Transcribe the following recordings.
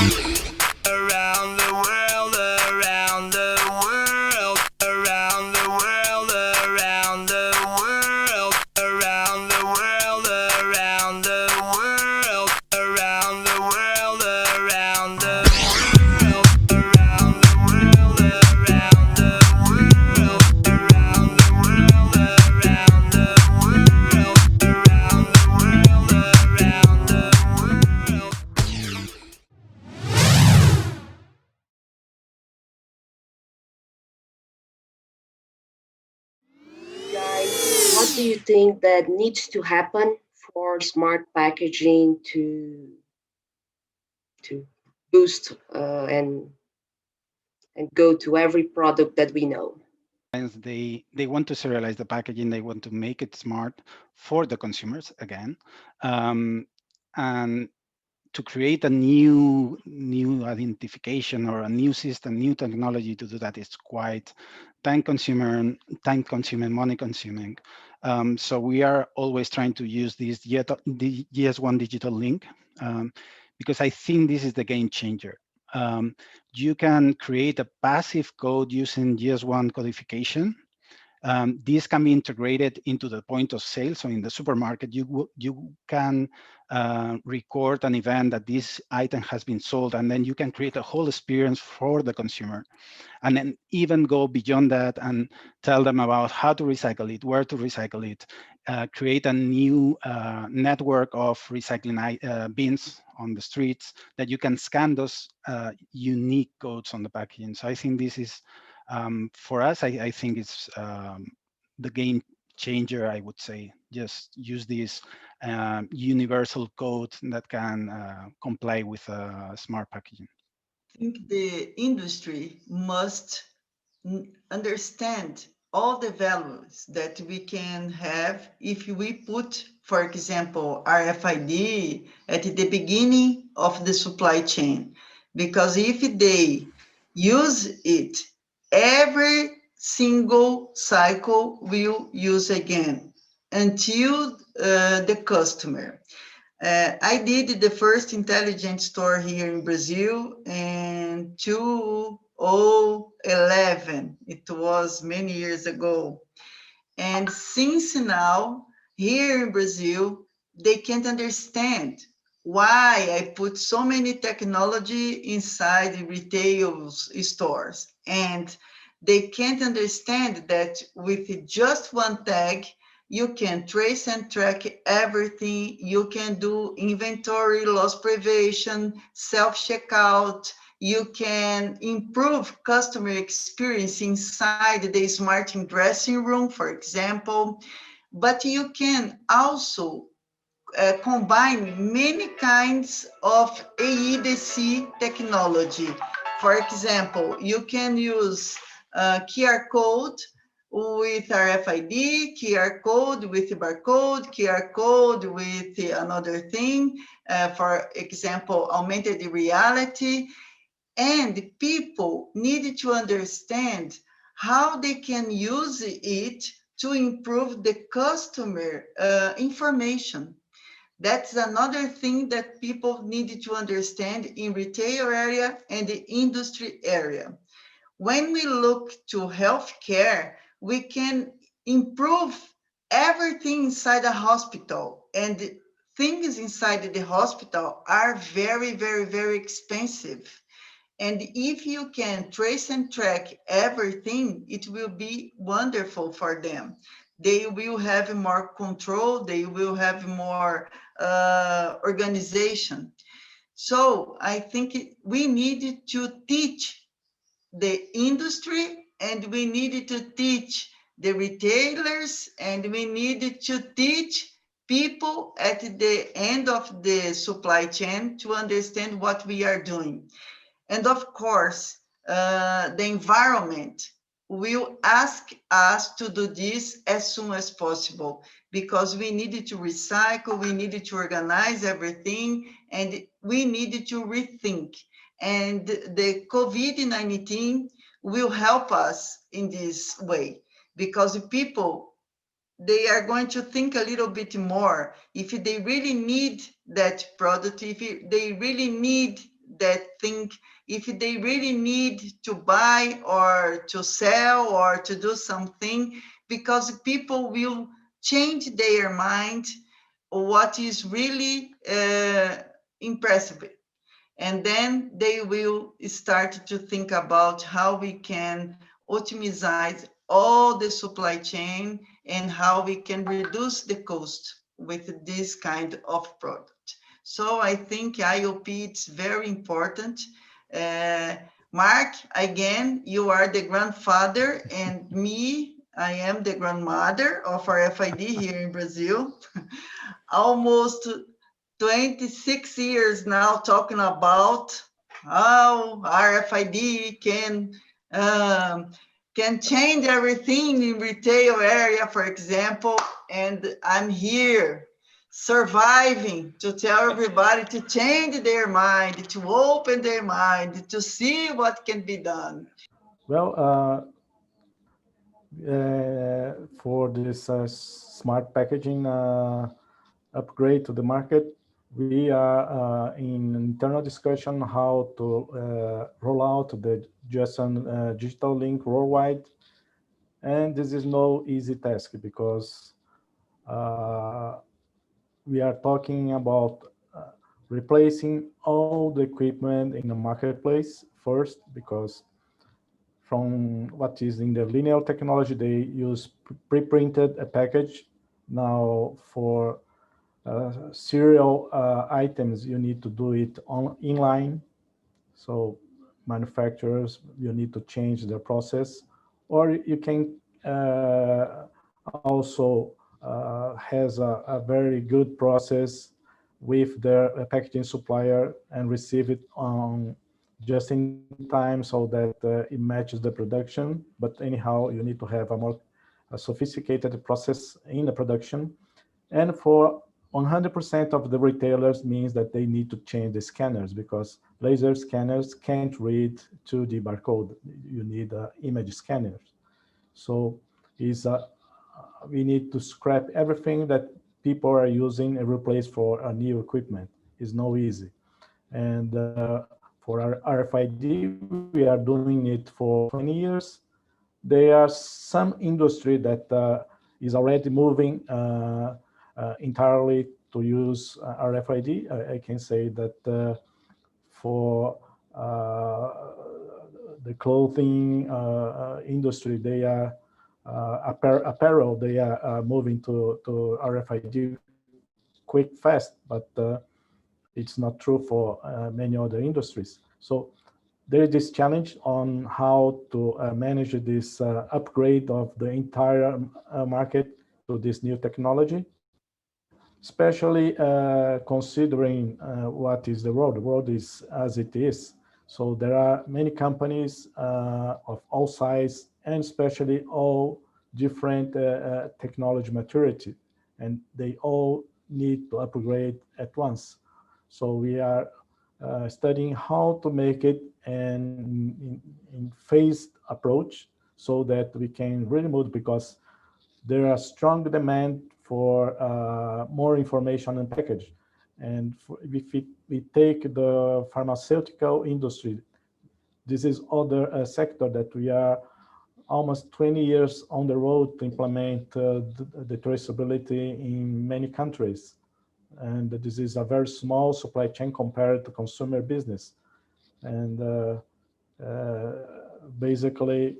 Around the world, around the world, around the world, around the world, around the world, around the world, around the world, around the world, around the world, around the world, around the world, around the world, around the world, around the world. Guys, what do you think that needs to happen for smart packaging to boost and go to every product that we know? They want to serialize the packaging. They want to make it smart for the consumers again, um, and to create a new identification or a new system, new technology to do that is quite time consuming, money consuming. So we are always trying to use the GS1 digital link, because I think this is the game changer. Um, you can create a passive code using GS1 codification. This can be integrated into the point of sale. So in the supermarket, you can record an event that this item has been sold, and then you can create a whole experience for the consumer, and then even go beyond that and tell them about how to recycle it, where to recycle it, create a new network of recycling bins on the streets that you can scan those unique codes on the packaging. So I think this is, for us, I think it's the game changer, I would say. Just use this universal code that can comply with smart packaging. I think the industry must understand all the values that we can have if we put, for example, RFID at the beginning of the supply chain. Because if they use it, every single cycle will use again until the customer. I did the first intelligent store here in Brazil in 2011. It was many years ago. And since now, here in Brazil, they can't understand why I put so many technology inside the retail stores. And they can't understand that with just one tag, you can trace and track everything. You can do inventory, loss prevention, self-checkout. You can improve customer experience inside the smart dressing room, for example. But you can also combine many kinds of AEDC technology. For example, you can use QR code with RFID, QR code with barcode, QR code with another thing, for example, augmented reality. And people need to understand how they can use it to improve the customer information. That's another thing that people need to understand in retail area and the industry area. When we look to healthcare, we can improve everything inside a hospital, and things inside the hospital are very, very, very expensive. And if you can trace and track everything, it will be wonderful for them. They will have more control, they will have more organization. So I think we need to teach the industry, and we needed to teach the retailers, and we needed to teach people at the end of the supply chain to understand what we are doing. And of course, the environment will ask us to do this as soon as possible, because we needed to recycle, we needed to organize everything, and we needed to rethink. And the COVID-19 will help us in this way, because people, they are going to think a little bit more if they really need that product, if they really need that think if they really need to buy or to sell or to do something, because people will change their mind what is really impressive. And then they will start to think about how we can optimize all the supply chain and how we can reduce the cost with this kind of product. So I think IoP is very important. Mark, again, you are the grandfather, and me, I am the grandmother of our FID here in Brazil. Almost 26 years now talking about how RFID can change everything in retail area, for example, and I'm here surviving to tell everybody to change their mind, to open their mind, to see what can be done. Well, for this smart packaging upgrade to the market, we are in internal discussion how to roll out the JSON digital link worldwide. And this is no easy task because we are talking about replacing all the equipment in the marketplace first, because from what is in the linear technology, they use pre-printed a package. Now for serial items, you need to do it inline. So manufacturers, you need to change their process, or you can also has a very good process with their packaging supplier and receive it on just in time so that it matches the production. But anyhow, you need to have a sophisticated process in the production. And for 100% of the retailers means that they need to change the scanners, because laser scanners can't read 2D barcode. You need image scanners. So we need to scrap everything that people are using and replace for a new equipment. It's no easy. And for our RFID, we are doing it for 20 years. There are some industry that is already moving entirely to use RFID. I can say that for the clothing industry, they are apparel, they are moving to RFID quick, fast, but it's not true for many other industries. So there is this challenge on how to manage this upgrade of the entire market to this new technology, especially considering what is the world. The world is as it is. So there are many companies of all size, and especially all different technology maturity, and they all need to upgrade at once. So we are studying how to make it in phased approach so that we can really move, because there are strong demand for more information and package. And if we take the pharmaceutical industry, this is other sector that we are almost 20 years on the road to implement the traceability in many countries. And this is a very small supply chain compared to consumer business. And basically,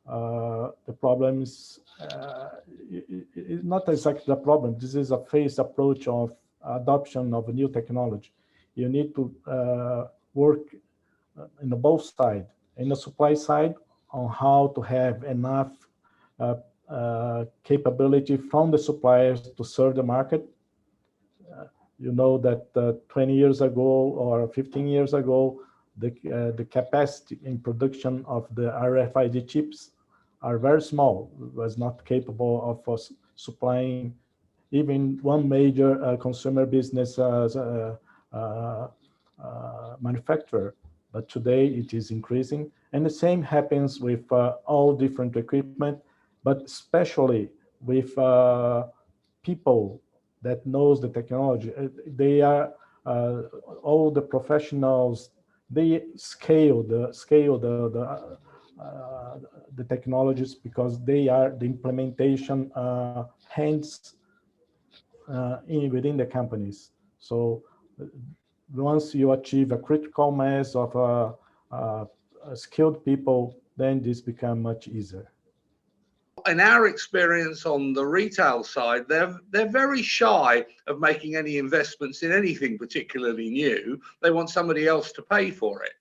the problem is not exactly the problem. This is a phased approach of adoption of a new technology. You need to work in the both sides, in the supply side, on how to have enough capability from the suppliers to serve the market. You know that 20 years ago or 15 years ago, the capacity in production of the RFID chips are very small. It was not capable of supplying even one major consumer business manufacturer. But today it is increasing. And the same happens with all different equipment, but especially with people that knows the technology. They are all the professionals they scale the technologies because they are the implementation hands within the companies. So once you achieve a critical mass of skilled people, then this becomes much easier. In our experience on the retail side, they're very shy of making any investments in anything particularly new. They want somebody else to pay for it.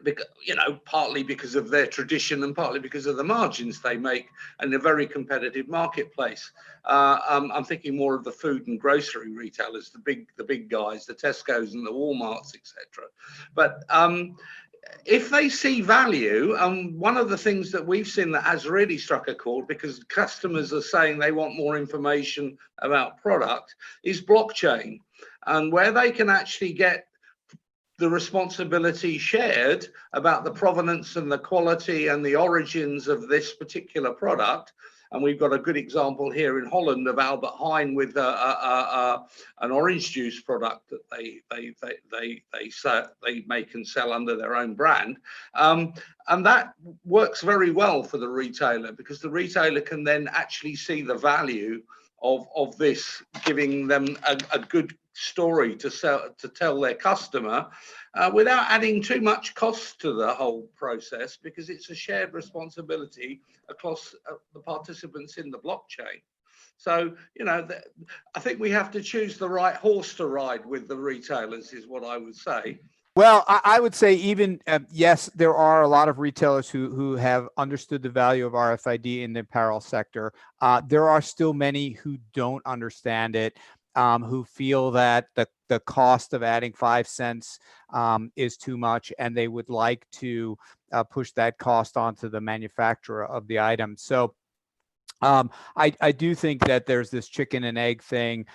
Because, you know, partly because of their tradition and partly because of the margins they make in a very competitive marketplace. I'm thinking more of the food and grocery retailers, the big guys, the Tesco's and the Walmarts, etc. But if they see value, one of the things that we've seen that has really struck a chord, because customers are saying they want more information about product, is blockchain, and where they can actually get the responsibility shared about the provenance and the quality and the origins of this particular product. And we've got a good example here in Holland of Albert Heijn with an orange juice product that they make and sell under their own brand. And that works very well for the retailer, because the retailer can then actually see the value of this, giving them a good story to tell their customer without adding too much cost to the whole process, because it's a shared responsibility across the participants in the blockchain. So, you know, I think we have to choose the right horse to ride with the retailers, is what I would say. Well, I would say even, yes, there are a lot of retailers who have understood the value of RFID in the apparel sector. There are still many who don't understand it, who feel that the cost of adding 5 cents is too much, and they would like to push that cost onto the manufacturer of the item. So I do think that there's this chicken and egg thing.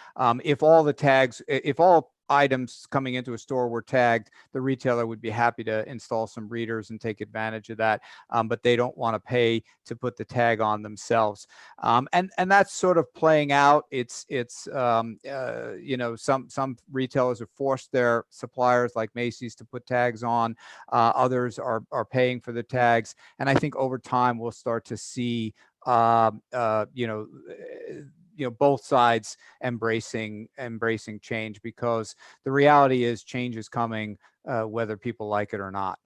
If all the tags, if all items coming into a store were tagged, the retailer would be happy to install some readers and take advantage of that, but they don't want to pay to put the tag on themselves, and that's sort of playing out. It's you know, some retailers have forced their suppliers like Macy's to put tags on. Others are paying for the tags, and I think over time we'll start to see you know, both sides embracing change, because the reality is change is coming, whether people like it or not.